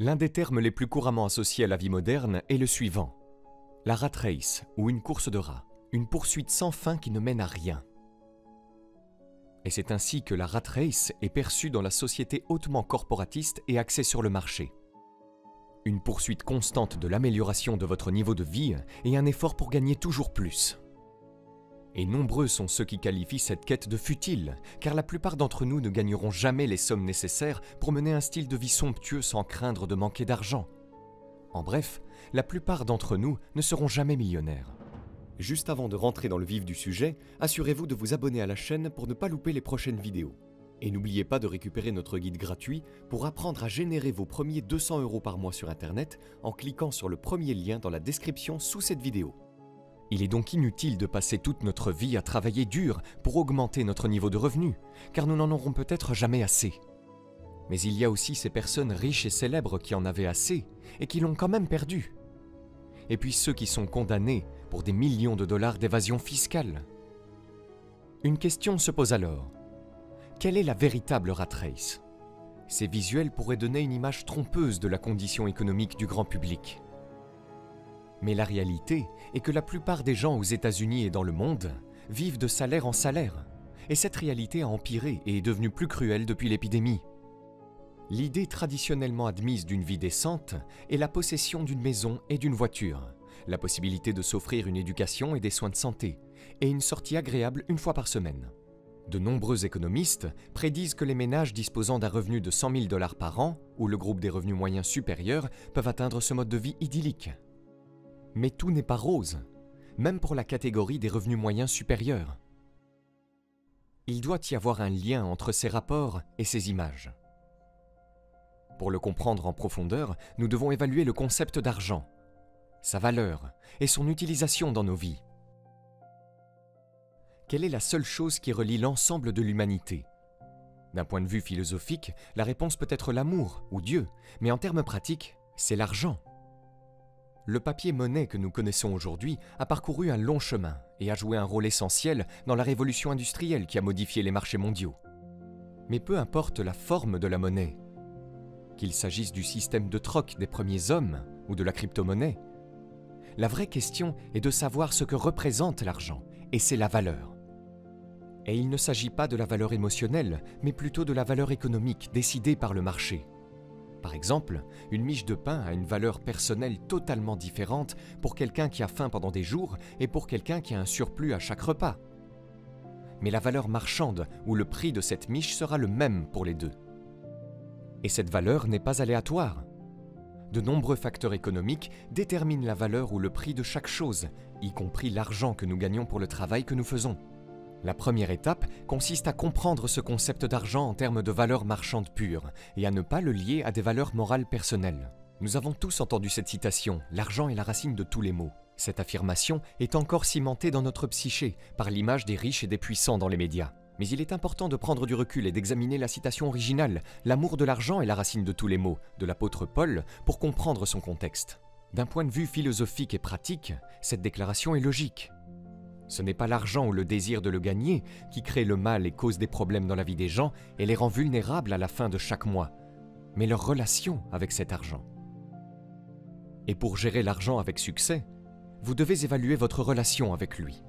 L'un des termes les plus couramment associés à la vie moderne est le suivant. La rat race, ou une course de rats, une poursuite sans fin qui ne mène à rien. Et c'est ainsi que la rat race est perçue dans la société hautement corporatiste et axée sur le marché. Une poursuite constante de l'amélioration de votre niveau de vie et un effort pour gagner toujours plus. Et nombreux sont ceux qui qualifient cette quête de futile, car la plupart d'entre nous ne gagneront jamais les sommes nécessaires pour mener un style de vie somptueux sans craindre de manquer d'argent. En bref, la plupart d'entre nous ne seront jamais millionnaires. Juste avant de rentrer dans le vif du sujet, assurez-vous de vous abonner à la chaîne pour ne pas louper les prochaines vidéos. Et n'oubliez pas de récupérer notre guide gratuit pour apprendre à générer vos premiers 200 € par mois sur Internet en cliquant sur le premier lien dans la description sous cette vidéo. Il est donc inutile de passer toute notre vie à travailler dur pour augmenter notre niveau de revenu, car nous n'en aurons peut-être jamais assez. Mais il y a aussi ces personnes riches et célèbres qui en avaient assez et qui l'ont quand même perdu. Et puis ceux qui sont condamnés pour des millions de dollars d'évasion fiscale. Une question se pose alors. Quelle est la véritable rat race? Ces visuels pourraient donner une image trompeuse de la condition économique du grand public. Mais la réalité est que la plupart des gens aux États-Unis et dans le monde vivent de salaire en salaire. Et cette réalité a empiré et est devenue plus cruelle depuis l'épidémie. L'idée traditionnellement admise d'une vie décente est la possession d'une maison et d'une voiture, la possibilité de s'offrir une éducation et des soins de santé, et une sortie agréable une fois par semaine. De nombreux économistes prédisent que les ménages disposant d'un revenu de 100 000 $ par an, ou le groupe des revenus moyens supérieurs, peuvent atteindre ce mode de vie idyllique. Mais tout n'est pas rose, même pour la catégorie des revenus moyens supérieurs. Il doit y avoir un lien entre ces rapports et ces images. Pour le comprendre en profondeur, nous devons évaluer le concept d'argent, sa valeur et son utilisation dans nos vies. Quelle est la seule chose qui relie l'ensemble de l'humanité? D'un point de vue philosophique, la réponse peut être l'amour ou Dieu, mais en termes pratiques, c'est l'argent. Le papier-monnaie que nous connaissons aujourd'hui a parcouru un long chemin et a joué un rôle essentiel dans la révolution industrielle qui a modifié les marchés mondiaux. Mais peu importe la forme de la monnaie, qu'il s'agisse du système de troc des premiers hommes ou de la crypto-monnaie, la vraie question est de savoir ce que représente l'argent, et c'est la valeur. Et il ne s'agit pas de la valeur émotionnelle, mais plutôt de la valeur économique décidée par le marché. Par exemple, une miche de pain a une valeur personnelle totalement différente pour quelqu'un qui a faim pendant des jours et pour quelqu'un qui a un surplus à chaque repas. Mais la valeur marchande ou le prix de cette miche sera le même pour les deux. Et cette valeur n'est pas aléatoire. De nombreux facteurs économiques déterminent la valeur ou le prix de chaque chose, y compris l'argent que nous gagnons pour le travail que nous faisons. La première étape consiste à comprendre ce concept d'argent en termes de valeur marchande pure et à ne pas le lier à des valeurs morales personnelles. Nous avons tous entendu cette citation « L'argent est la racine de tous les maux ». Cette affirmation est encore cimentée dans notre psyché par l'image des riches et des puissants dans les médias. Mais il est important de prendre du recul et d'examiner la citation originale « L'amour de l'argent est la racine de tous les maux » de l'apôtre Paul pour comprendre son contexte. D'un point de vue philosophique et pratique, cette déclaration est logique. Ce n'est pas l'argent ou le désir de le gagner qui crée le mal et cause des problèmes dans la vie des gens et les rend vulnérables à la fin de chaque mois, mais leur relation avec cet argent. Et pour gérer l'argent avec succès, vous devez évaluer votre relation avec lui.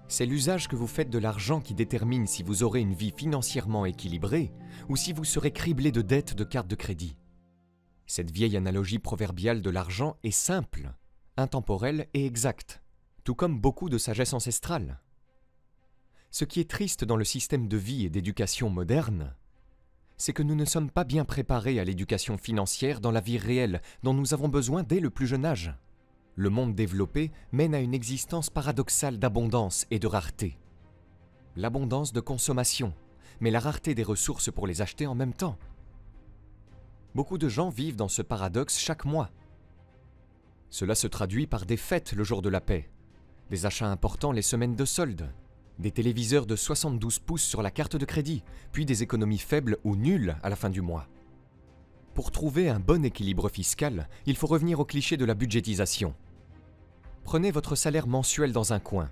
C'est l'usage que vous faites de l'argent qui détermine si vous aurez une vie financièrement équilibrée ou si vous serez criblé de dettes de carte de crédit. Cette vieille analogie proverbiale de l'argent est simple, intemporelle et exacte, tout comme beaucoup de sagesse ancestrale. Ce qui est triste dans le système de vie et d'éducation moderne, c'est que nous ne sommes pas bien préparés à l'éducation financière dans la vie réelle dont nous avons besoin dès le plus jeune âge. Le monde développé mène à une existence paradoxale d'abondance et de rareté. L'abondance de consommation, mais la rareté des ressources pour les acheter en même temps. Beaucoup de gens vivent dans ce paradoxe chaque mois. Cela se traduit par des fêtes le jour de la paix, des achats importants les semaines de solde, des téléviseurs de 72 pouces sur la carte de crédit, puis des économies faibles ou nulles à la fin du mois. Pour trouver un bon équilibre fiscal, il faut revenir au cliché de la budgétisation. Prenez votre salaire mensuel dans un coin,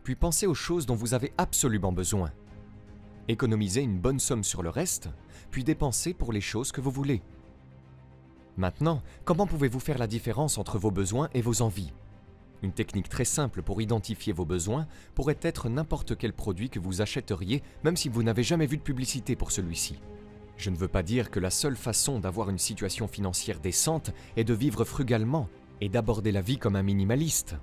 puis pensez aux choses dont vous avez absolument besoin. Économisez une bonne somme sur le reste, puis dépensez pour les choses que vous voulez. Maintenant, comment pouvez-vous faire la différence entre vos besoins et vos envies? Une technique très simple pour identifier vos besoins pourrait être n'importe quel produit que vous achèteriez, même si vous n'avez jamais vu de publicité pour celui-ci. Je ne veux pas dire que la seule façon d'avoir une situation financière décente est de vivre frugalement et d'aborder la vie comme un minimaliste.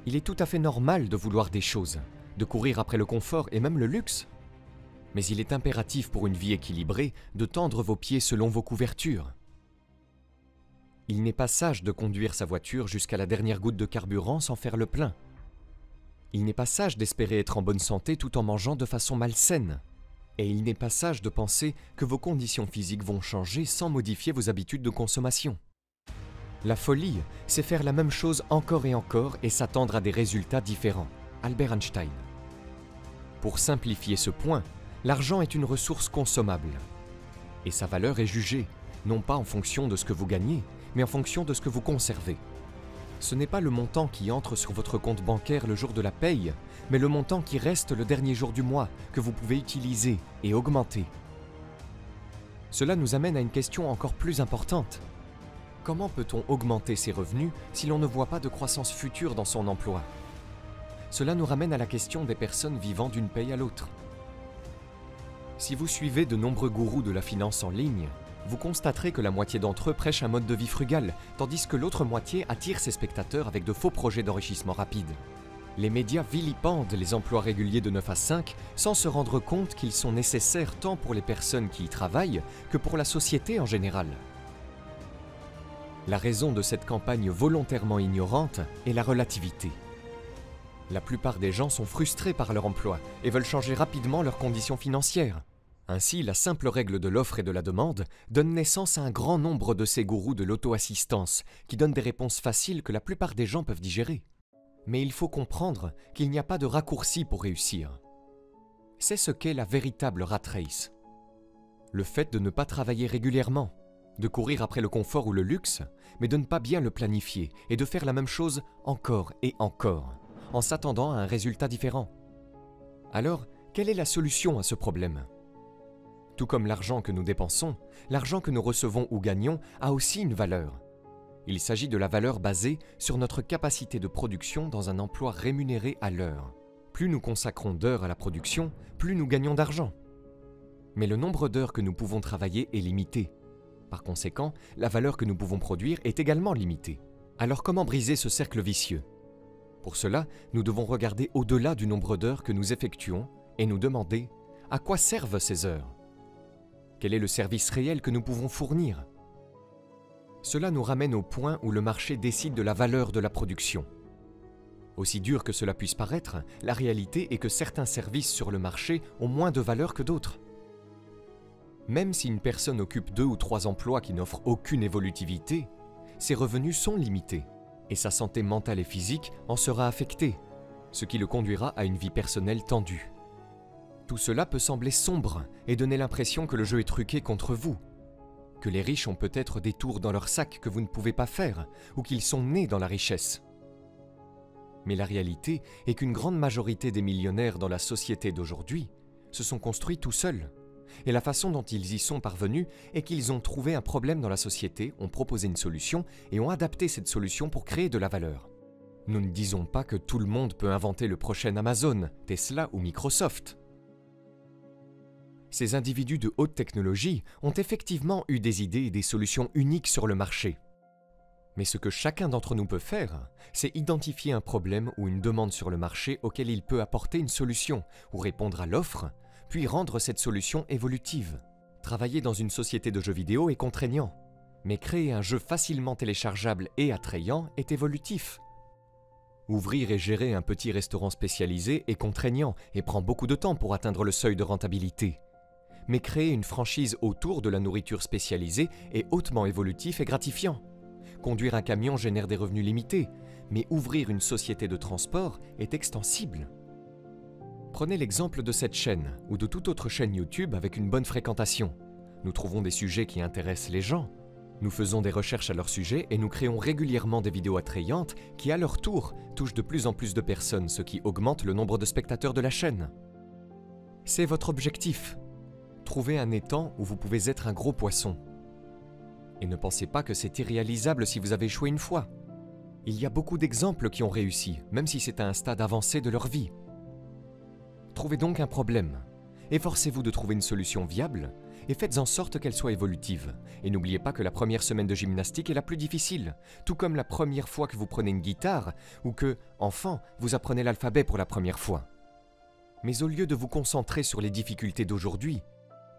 Il est tout à fait normal de vouloir des choses, de courir après le confort et même le luxe. Mais il est impératif pour une vie équilibrée de tendre vos pieds selon vos couvertures. Il n'est pas sage de conduire sa voiture jusqu'à la dernière goutte de carburant sans faire le plein. Il n'est pas sage d'espérer être en bonne santé tout en mangeant de façon malsaine. Et il n'est pas sage de penser que vos conditions physiques vont changer sans modifier vos habitudes de consommation. La folie, c'est faire la même chose encore et s'attendre à des résultats différents. Albert Einstein. Pour simplifier ce point, l'argent est une ressource consommable. Et sa valeur est jugée, non pas en fonction de ce que vous gagnez, mais en fonction de ce que vous conservez. Ce n'est pas le montant qui entre sur votre compte bancaire le jour de la paye, mais le montant qui reste le dernier jour du mois, que vous pouvez utiliser et augmenter. Cela nous amène à une question encore plus importante. Comment peut-on augmenter ses revenus si l'on ne voit pas de croissance future dans son emploi? Cela nous ramène à la question des personnes vivant d'une paye à l'autre. Si vous suivez de nombreux gourous de la finance en ligne, vous constaterez que la moitié d'entre eux prêchent un mode de vie frugal, tandis que l'autre moitié attire ses spectateurs avec de faux projets d'enrichissement rapide. Les médias vilipendent les emplois réguliers de 9 à 5 sans se rendre compte qu'ils sont nécessaires tant pour les personnes qui y travaillent que pour la société en général. La raison de cette campagne volontairement ignorante est la relativité. La plupart des gens sont frustrés par leur emploi et veulent changer rapidement leurs conditions financières. Ainsi, la simple règle de l'offre et de la demande donne naissance à un grand nombre de ces gourous de l'auto-assistance qui donnent des réponses faciles que la plupart des gens peuvent digérer. Mais il faut comprendre qu'il n'y a pas de raccourci pour réussir. C'est ce qu'est la véritable rat race. Le fait de ne pas travailler régulièrement, de courir après le confort ou le luxe, mais de ne pas bien le planifier et de faire la même chose encore et encore, en s'attendant à un résultat différent. Alors, quelle est la solution à ce problème? Tout comme l'argent que nous dépensons, l'argent que nous recevons ou gagnons a aussi une valeur. Il s'agit de la valeur basée sur notre capacité de production dans un emploi rémunéré à l'heure. Plus nous consacrons d'heures à la production, plus nous gagnons d'argent. Mais le nombre d'heures que nous pouvons travailler est limité. Par conséquent, la valeur que nous pouvons produire est également limitée. Alors comment briser ce cercle vicieux? Pour cela, nous devons regarder au-delà du nombre d'heures que nous effectuons et nous demander à quoi servent ces heures? Quel est le service réel que nous pouvons fournir? Cela nous ramène au point où le marché décide de la valeur de la production. Aussi dur que cela puisse paraître, la réalité est que certains services sur le marché ont moins de valeur que d'autres. Même si une personne occupe 2 ou 3 emplois qui n'offrent aucune évolutivité, ses revenus sont limités et sa santé mentale et physique en sera affectée, ce qui le conduira à une vie personnelle tendue. Tout cela peut sembler sombre et donner l'impression que le jeu est truqué contre vous, que les riches ont peut-être des tours dans leur sac que vous ne pouvez pas faire ou qu'ils sont nés dans la richesse. Mais la réalité est qu'une grande majorité des millionnaires dans la société d'aujourd'hui se sont construits tout seuls. Et la façon dont ils y sont parvenus est qu'ils ont trouvé un problème dans la société, ont proposé une solution et ont adapté cette solution pour créer de la valeur. Nous ne disons pas que tout le monde peut inventer le prochain Amazon, Tesla ou Microsoft. Ces individus de haute technologie ont effectivement eu des idées et des solutions uniques sur le marché. Mais ce que chacun d'entre nous peut faire, c'est identifier un problème ou une demande sur le marché auquel il peut apporter une solution ou répondre à l'offre, puis rendre cette solution évolutive. Travailler dans une société de jeux vidéo est contraignant, mais créer un jeu facilement téléchargeable et attrayant est évolutif. Ouvrir et gérer un petit restaurant spécialisé est contraignant et prend beaucoup de temps pour atteindre le seuil de rentabilité. Mais créer une franchise autour de la nourriture spécialisée est hautement évolutif et gratifiant. Conduire un camion génère des revenus limités, mais ouvrir une société de transport est extensible. Prenez l'exemple de cette chaîne ou de toute autre chaîne YouTube avec une bonne fréquentation. Nous trouvons des sujets qui intéressent les gens. Nous faisons des recherches à leur sujet et nous créons régulièrement des vidéos attrayantes qui, à leur tour, touchent de plus en plus de personnes, ce qui augmente le nombre de spectateurs de la chaîne. C'est votre objectif. Trouvez un étang où vous pouvez être un gros poisson. Et ne pensez pas que c'est irréalisable si vous avez échoué une fois. Il y a beaucoup d'exemples qui ont réussi, même si c'est à un stade avancé de leur vie. Trouvez donc un problème. Efforcez-vous de trouver une solution viable et faites en sorte qu'elle soit évolutive. Et n'oubliez pas que la première semaine de gymnastique est la plus difficile, tout comme la première fois que vous prenez une guitare ou que, enfant, vous apprenez l'alphabet pour la première fois. Mais au lieu de vous concentrer sur les difficultés d'aujourd'hui,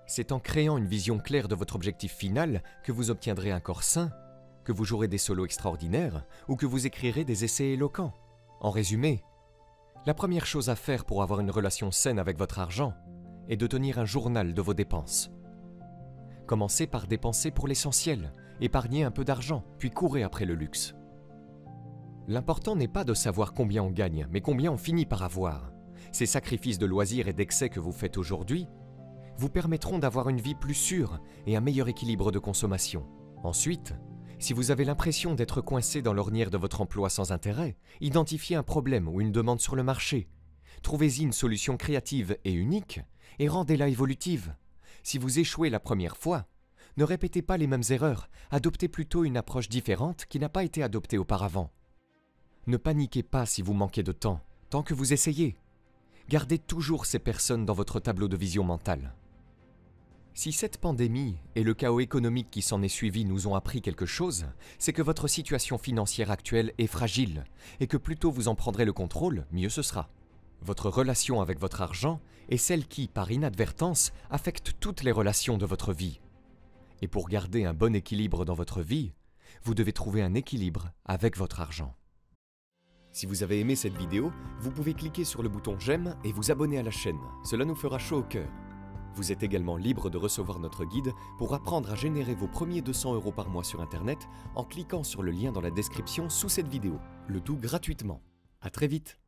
c'est en créant une vision claire de votre objectif final que vous obtiendrez un corps sain, que vous jouerez des solos extraordinaires ou que vous écrirez des essais éloquents. En résumé, la première chose à faire pour avoir une relation saine avec votre argent est de tenir un journal de vos dépenses. Commencez par dépenser pour l'essentiel, épargnez un peu d'argent, puis courez après le luxe. L'important n'est pas de savoir combien on gagne, mais combien on finit par avoir. Ces sacrifices de loisirs et d'excès que vous faites aujourd'hui vous permettront d'avoir une vie plus sûre et un meilleur équilibre de consommation. Ensuite, si vous avez l'impression d'être coincé dans l'ornière de votre emploi sans intérêt, identifiez un problème ou une demande sur le marché. Trouvez-y une solution créative et unique et rendez-la évolutive. Si vous échouez la première fois, ne répétez pas les mêmes erreurs, adoptez plutôt une approche différente qui n'a pas été adoptée auparavant. Ne paniquez pas si vous manquez de temps, tant que vous essayez. Gardez toujours ces personnes dans votre tableau de vision mentale. Si cette pandémie et le chaos économique qui s'en est suivi nous ont appris quelque chose, c'est que votre situation financière actuelle est fragile et que plus tôt vous en prendrez le contrôle, mieux ce sera. Votre relation avec votre argent est celle qui, par inadvertance, affecte toutes les relations de votre vie. Et pour garder un bon équilibre dans votre vie, vous devez trouver un équilibre avec votre argent. Si vous avez aimé cette vidéo, vous pouvez cliquer sur le bouton j'aime et vous abonner à la chaîne. Cela nous fera chaud au cœur. Vous êtes également libre de recevoir notre guide pour apprendre à générer vos premiers 200 € par mois sur Internet en cliquant sur le lien dans la description sous cette vidéo. Le tout gratuitement. À très vite.